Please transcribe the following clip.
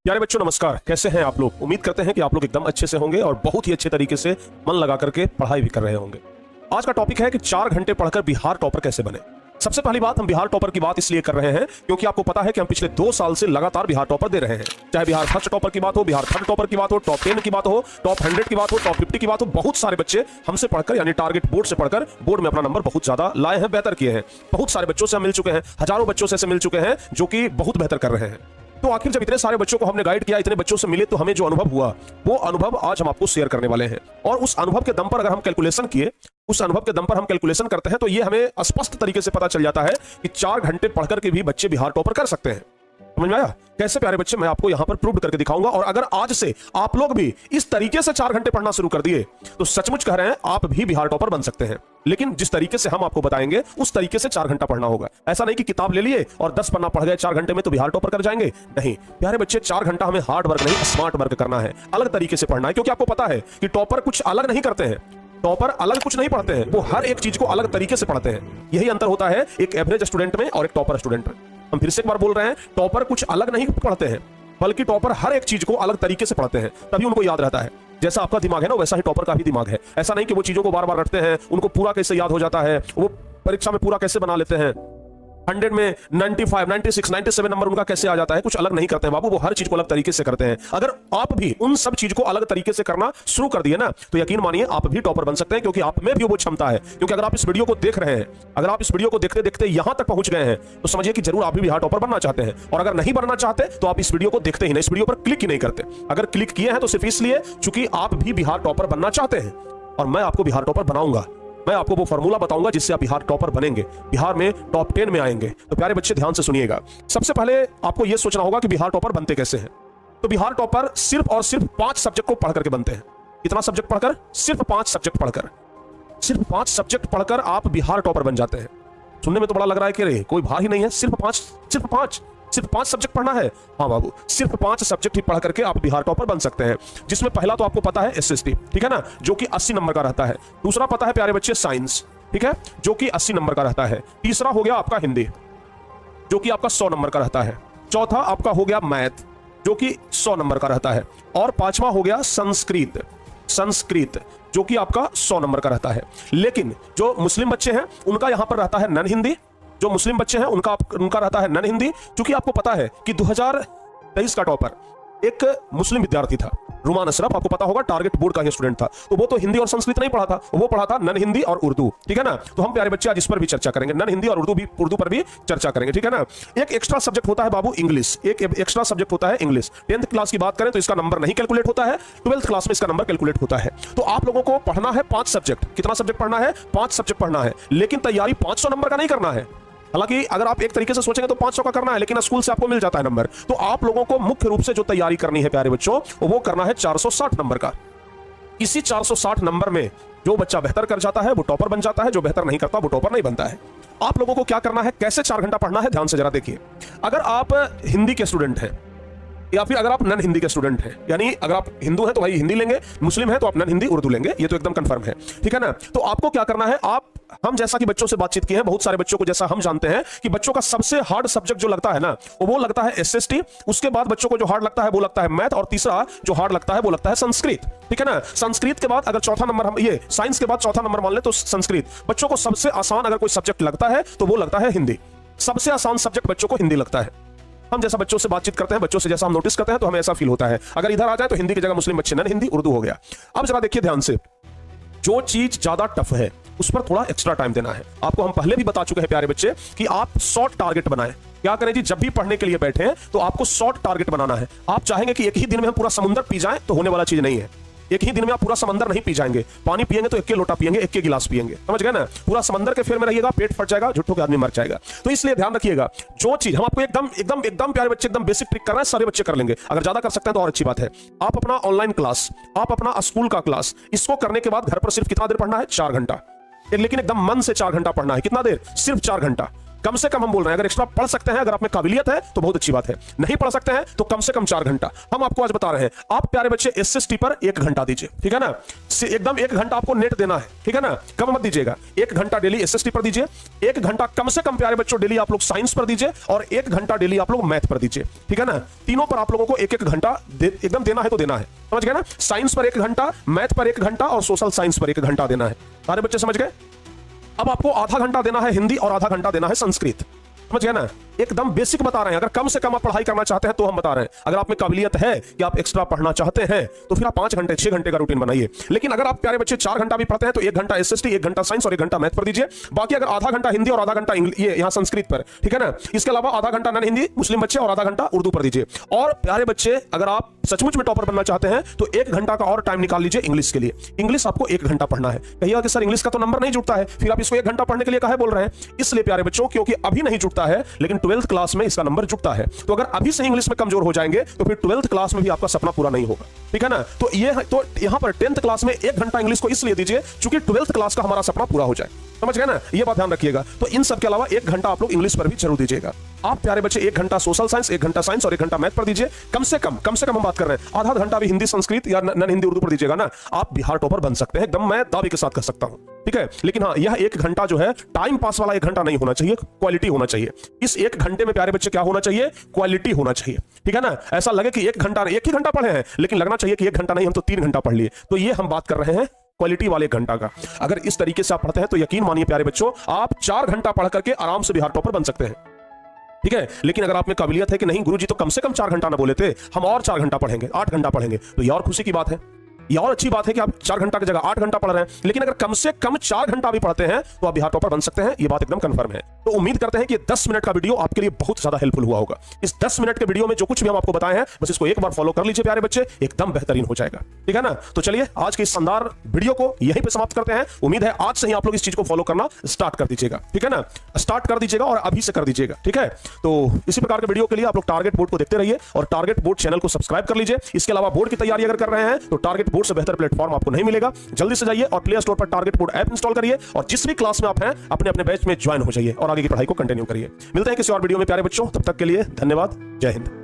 प्यारे बच्चों नमस्कार। कैसे हैं आप लोग? उम्मीद करते हैं कि आप लोग एकदम अच्छे से होंगे और बहुत ही अच्छे तरीके से मन लगा करके पढ़ाई भी कर रहे होंगे। आज का टॉपिक है कि 4 घंटे पढ़कर बिहार टॉपर कैसे बने। सबसे पहली बात, हम बिहार टॉपर की बात इसलिए कर रहे हैं क्योंकि आपको पता है कि हम पिछले 2 साल से लगातार बिहार टॉपर दे रहे हैं। चाहे बिहार फर्स्ट टॉपर की बात हो, बिहार थर्ड टॉपर की बात हो, टॉप 10 की बात हो, टॉप 100 की बात हो, टॉप 50 की बात हो, बहुत सारे बच्चे हमसे पढ़कर यानी टारगेट बोर्ड से पढ़कर बोर्ड में अपना नंबर बहुत ज्यादा लाए हैं, बेहतर किए हैं। बहुत सारे बच्चों से हम मिल चुके हैं, हजारों बच्चों से मिल चुके हैं जो कि बहुत बेहतर कर रहे हैं। तो आखिर जब इतने सारे बच्चों को हमने गाइड किया, इतने बच्चों से मिले, तो हमें जो अनुभव हुआ वो अनुभव आज हम आपको शेयर करने वाले हैं। और उस अनुभव के दम पर अगर हम कैलकुलेशन किए, उस अनुभव के दम पर हम कैलकुलेशन करते हैं तो ये हमें स्पष्ट तरीके से पता चल जाता है कि 4 घंटे पढ़कर के भी बच्चे बिहार टॉपर कर सकते हैं। समझ में आया? कैसे प्यारे बच्चे, मैं आपको यहां पर प्रूव करके दिखाऊंगा। और अगर आज से आप लोग भी इस तरीके से 4 घंटे पढ़ना शुरू कर दिए तो सचमुच कह रहे हैं आप भी बिहार टॉपर बन सकते हैं। लेकिन जिस तरीके से हम आपको बताएंगे उस तरीके से 4 घंटा पढ़ना होगा। ऐसा नहीं कि किताब ले लिए और 10 पन्ना पढ़ गए 4 घंटे में तो बिहार टॉपर कर जाएंगे। नहीं प्यारे बच्चे, 4 घंटा हमें हार्ड वर्क नहीं, स्मार्ट वर्क करना है, अलग तरीके से पढ़ना है। क्योंकि आपको पता है कि टॉपर कुछ अलग नहीं करते हैं, टॉपर अलग कुछ नहीं पढ़ते हैं, वो हर एक चीज को अलग तरीके से पढ़ते हैं। यही अंतर होता है एक एवरेज स्टूडेंट में और एक टॉपर स्टूडेंट में। हम फिर से एक बार बोल रहे हैं, टॉपर कुछ अलग नहीं पढ़ते हैं बल्कि टॉपर हर एक चीज को अलग तरीके से पढ़ते हैं, तभी उनको याद रहता है। जैसा आपका दिमाग है ना, वैसा ही टॉपर का भी दिमाग है। ऐसा नहीं कि वो चीजों को बार बार रटते हैं, उनको पूरा कैसे याद हो जाता है, वो परीक्षा में पूरा कैसे बना लेते हैं, 100 में 95, 96, 97 नंबर उनका कैसे आ जाता है। कुछ अलग नहीं करते हैं बाबू, वो हर चीज को अलग तरीके से करते हैं। अगर आप भी उन सब चीज को अलग तरीके से करना शुरू कर दिए ना, तो यकीन मानिए आप भी टॉपर बन सकते हैं। क्योंकि आप में भी वो क्षमता है। क्योंकि अगर आप इस वीडियो को देख रहे हैं, अगर आप इस वीडियो को देखते देखते यहां तक पहुंच गए हैं तो समझिए कि जरूर आप भी बिहार टॉपर बनना चाहते हैं। और अगर नहीं बनना चाहते तो आप इस वीडियो को देखते ही नहीं, इस वीडियो पर क्लिक ही नहीं करते। अगर क्लिक किए हैं तो सिर्फ इसलिए चूंकि आप भी बिहार टॉपर बनना चाहते हैं और मैं आपको बिहार टॉपर बनाऊंगा। मैं आपको वो फॉर्मूला बताऊंगा जिससे आप बिहार टॉपर बनेंगे, बिहार में टॉप 10 में आएंगे। तो प्यारे बच्चे ध्यान से सुनिएगा। सबसे पहले आपको यह सोचना होगा कि बिहार टॉपर बनते कैसे हैं। तो बिहार टॉपर सिर्फ और सिर्फ 5 सब्जेक्ट को पढ़कर के बनते हैं। कितना सब्जेक्ट पढ़कर? सिर्फ 5 सब्जेक्ट पढ़कर। सिर्फ 5 सब्जेक्ट पढ़कर आप बिहार टॉपर बन जाते हैं। सुनने में तो बड़ा लग रहा है कि रे कोई भार ही नहीं है, सिर्फ 5 सब्जेक्ट पढ़ना है। हाँ बाबू, सिर्फ 5 सब्जेक्ट ही पढ़ करके आप बिहार टॉपर बन सकते हैं। जिसमें पहला तो आपको पता है एसएसटी, ठीक है ना, जो कि 80 नंबर का रहता है। दूसरा पता है प्यारे बच्चे साइंस, ठीक है, जो कि 80 नंबर का रहता है। तीसरा हो गया आपका हिंदी, जो कि आपका 100 नंबर का रहता है। चौथा आपका हो गया मैथ, जो कि 100 नंबर का रहता है। और 5वां हो गया संस्कृत, जो कि आपका 100 नंबर का रहता है। लेकिन जो मुस्लिम बच्चे हैं उनका यहां पर रहता है नन हिंदी। जो मुस्लिम बच्चे हैं उनका रहता है नन हिंदी। क्योंकि आपको पता है कि 2023 का टॉपर एक मुस्लिम विद्यार्थी था, रुमान अशरफ। आपको पता होगा टारगेट बोर्ड का ही स्टूडेंट था। तो वो तो हिंदी और संस्कृत नहीं पढ़ा था, वो पढ़ा था नन हिंदी और उर्दू, ठीक है ना। तो हम प्यारे बच्चे आज इस पर भी चर्चा करेंगे, नन हिंदी और उर्दू पर भी चर्चा करेंगे, ठीक है ना। एक एक्स्ट्रा सब्जेक्ट होता है बाबू इंग्लिश, एक एक्स्ट्रा सब्जेक्ट होता है इंग्लिश। 10th क्लास की बात करें तो इसका नंबर नहीं कैलकुलेट होता है, 12th क्लास में इसका नंबर कैलकुलेट होता है। तो आप लोगों को पढ़ना है 5 सब्जेक्ट। कितना सब्जेक्ट पढ़ना है? 5 सब्जेक्ट पढ़ना है। लेकिन तैयारी 500 नंबर का नहीं करना है। हालांकि अगर आप एक तरीके से सोचेंगे तो 500 का करना है, लेकिन स्कूल से आपको मिल जाता है नंबर। तो आप लोगों को मुख्य रूप से जो तैयारी करनी है प्यारे बच्चों, वो करना है 460 नंबर का। इसी 460 नंबर में जो बच्चा बेहतर कर जाता है वो टॉपर बन जाता है, जो बेहतर नहीं करता वो टॉपर नहीं बनता है। आप लोगों को क्या करना है, कैसे 4 घंटा पढ़ना है, ध्यान से जरा देखिए। अगर आप हिंदी के स्टूडेंट हैं या फिर अगर आप नन हिंदी के स्टूडेंट हैं, यानी अगर आप हिंदू हैं तो भाई हिंदी लेंगे, मुस्लिम हैं तो आप नन हिंदी उर्दू लेंगे, ये तो एकदम कंफर्म है, ठीक है ना। तो आपको क्या करना है, हम जैसा कि बच्चों से बातचीत की है, बहुत सारे बच्चों को जैसा हम जानते हैं कि बच्चों का सबसे हार्ड सब्जेक्ट जो लगता है ना, वो लगता है एसएसटी। उसके बाद बच्चों को जो हार्ड लगता है वो लगता है मैथ, और तीसरा जो हार्ड लगता है वो लगता है संस्कृत, ठीक है ना। संस्कृत के बाद अगर चौथा नंबर हम ये साइंस के बाद चौथा नंबर मान ले तो संस्कृत। बच्चों को सबसे आसान अगर कोई सब्जेक्ट लगता है तो वो लगता है हिंदी। सबसे आसान सब्जेक्ट बच्चों को हिंदी लगता है। हम जैसा बच्चों से बातचीत करते हैं, बच्चों से जैसा हम नोटिस करते हैं, तो हमें ऐसा फील होता है। अगर इधर आ जाए तो हिंदी की जगह मुस्लिम बच्चे नन हिंदी उर्दू हो गया। अब जरा देखिए ध्यान से, जो चीज ज्यादा टफ है उस पर थोड़ा एक्स्ट्रा टाइम देना है। आपको हम पहले भी बता चुके हैं प्यारे बच्चे कि आप शॉर्ट टारगेट बनाएं। क्या करें जी, जब भी पढ़ने के लिए बैठे हैं तो आपको शॉर्ट टारगेट बनाना है। आप चाहेंगे कि एक ही दिन में हम पूरा समुद्र पी जाएं, तो होने वाला चीज नहीं है। एक ही दिन में आप पूरा समंदर नहीं पी जाएंगे। पानी पिएंगे तो एक के लोटा पिएंगे, एक के गिलास पिएंगे, समझ गए ना। पूरा समंदर के फेर में रहिएगा, पेट फट जाएगा, झुट्ठों के आदमी मर जाएगा। तो इसलिए ध्यान रखिएगा, जो चीज हम आपको एकदम प्यारे बच्चे एकदम बेसिक ट्रिक कर रहे हैं, सारे बच्चे कर लेंगे। अगर ज्यादा कर सकते हैं तो और अच्छी बात है। आप अपना ऑनलाइन क्लास, आप अपना स्कूल का क्लास, इसको करने के बाद घर पर सिर्फ कितना देर पढ़ना है? 4 घंटा। लेकिन एकदम मन से 4 घंटा पढ़ना है। कितना देर? सिर्फ 4 घंटा। कम से कम हम बोल रहे हैं अगर एक्स्ट्रा पढ़ सकते हैं, अगर आप में काबिलियत है तो बहुत अच्छी बात है, नहीं पढ़ सकते हैं तो कम से कम 4 घंटा हम आपको आज बता रहे हैं। आप प्यारे बच्चे एसएसटी पर 1 घंटा दीजिए, ठीक है ना, एकदम 1 घंटा आपको नेट देना है, ठीक है ना, कम मत दीजिएगा। 1 घंटा डेली एसएसटी पर दीजिए, 1 घंटा कम से कम प्यारे बच्चों डेली आप लोग साइंस पर दीजिए, और 1 घंटा डेली आप लोग मैथ पर दीजिए, ठीक है ना। तीनों पर आप लोगों को 1-1 घंटा एकदम देना है तो देना है, समझ गए ना। साइंस पर 1 घंटा, मैथ पर 1 घंटा और सोशल साइंस पर 1 घंटा देना है। सारे बच्चे समझ गए। अब आपको आधा घंटा देना है हिंदी और आधा घंटा देना है संस्कृत, समझ गए ना। एकदम बेसिक बता रहे हैं, अगर कम से कम आप पढ़ाई करना चाहते हैं तो हम बता रहे हैं। अगर आप में काबिलियत है कि आप एक्स्ट्रा पढ़ना चाहते हैं तो फिर आप 5 घंटे 6 घंटे का रूटीन बनाइए। लेकिन अगर आप प्यारे बच्चे 4 घंटा भी पढ़ते हैं तो 1 घंटा एसएसटी, 1 घंटा साइंस और 1 घंटा मैथ पर दीजिए। बाकी अगर आधा घंटा हिंदी और आधा घंटा ये यहाँ संस्कृत पर, ठीक है ना। इसके अलावा आधा घंटा नन हिंदी मुस्लिम बच्चे और आधा घंटा उर्दू पर दीजिए। और प्यारे बच्चे अगर आप सचमुच में टॉपर बनना चाहते हैं तो 1 घंटा का और टाइम निकाल लीजिए इंग्लिश के लिए। इंग्लिश आपको 1 घंटा पढ़ना है। कहिएगा कि सर इंग्लिश का तो नंबर नहीं जुटता है, फिर आप इसको 1 घंटा पढ़ने के लिए काहे बोल रहे हैं? इसलिए प्यारे बच्चों क्योंकि अभी नहीं जुटता है, लेकिन 12th क्लास में इसका नंबर जुटता है। तो अगर अभी से इंग्लिश में कमजोर हो जाएंगे तो फिर 12th क्लास में भी आपका सपना पूरा नहीं होगा, ठीक है ना। तो यहां पर 10th क्लास में 1 घंटा इंग्लिश को इसलिए दीजिए क्योंकि 12th क्लास का हमारा सपना पूरा हो जाए, समझ गए ना। ये बात ध्यान रखिएगा। तो इन सब के अलावा 1 घंटा आप लोग इंग्लिश पर भी जरूर दीजिएगा। आप प्यारे बच्चे 1 घंटा सोशल साइंस, 1 घंटा साइंस और 1 घंटा मैथ पर दीजिए। कम से कम हम बात कर रहे हैं आधा घंटा भी हिंदी संस्कृत या नन हिंदी उर्दू पर दीजिएगा ना, आप बिहार टॉपर बन सकते हैं, एकदम मैं दावे के साथ कह सकता हूं, ठीक है। लेकिन हाँ, यह 1 घंटा जो है टाइम पास वाला 1 घंटा नहीं होना चाहिए, क्वालिटी होना चाहिए। इस 1 घंटे में प्यारे बच्चे क्या होना चाहिए? क्वालिटी होना चाहिए, ठीक है ना। ऐसा लगे कि 1 घंटा 1 ही घंटा पढ़े हैं, लेकिन लगना चाहिए कि 1 घंटा नहीं हम तो 3 घंटा पढ़ लिए। तो ये हम बात कर रहे हैं क्वालिटी वाले घंटा का। अगर इस तरीके से आप पढ़ते हैं तो यकीन मानिए प्यारे बच्चों, आप 4 घंटा पढ़ करके आराम से बिहार टॉपर बन सकते हैं, ठीक है। लेकिन अगर आप में काबिलियत है कि नहीं गुरुजी तो कम से कम 4 घंटा ना बोले थे, हम और 4 घंटा पढ़ेंगे, 8 घंटा पढ़ेंगे, तो ये और खुशी की बात है। ये और अच्छी बात है कि आप 4 घंटा की जगह 8 घंटा पढ़ रहे हैं। लेकिन अगर कम से कम 4 घंटा भी पढ़ते हैं तो आप बिहार टॉपर बन सकते हैं, ये बात एकदम कंफर्म है। तो उम्मीद करते हैं कि 10 मिनट का वीडियो आपके लिए बहुत ज्यादा हेल्पफुल हुआ होगा। इस 10 मिनट के वीडियो में जो कुछ भी हम आपको बताए हैं, बस इसको एक बार फॉलो कर लीजिए प्यारे बच्चे, एकदम बेहतरीन हो जाएगा, ठीक है ना। तो चलिए आज के इस शानदार वीडियो को यहीं पे समाप्त करते हैं। उम्मीद है आज से ही आप लोग इस चीज को फॉलो करना स्टार्ट कर दीजिएगा, ठीक है ना। स्टार्ट कर दीजिएगा और अभी से कर दीजिएगा, ठीक है। तो इसी प्रकार के वीडियो के लिए आप लोग टारगेट बोर्ड को देखते रहिए और टारगेट बोर्ड चैनल को सब्सक्राइब कर लीजिए। इसके अलावा बोर्ड की तैयारी अगर कर रहे हैं तो टारगेट बोर्ड से बेहतर प्लेटफॉर्म आपको नहीं मिलेगा। जल्दी से जाइए और प्ले स्टोर पर टारगेट बोर्ड ऐप इंस्टॉल करिए और जिस भी क्लास में आप हैं अपने अपने बैच में ज्वाइन हो जाइए और आगे की पढ़ाई को कंटिन्यू करिए। मिलते हैं किसी और वीडियो में प्यारे बच्चों, तब तक के लिए धन्यवाद। जय हिंद।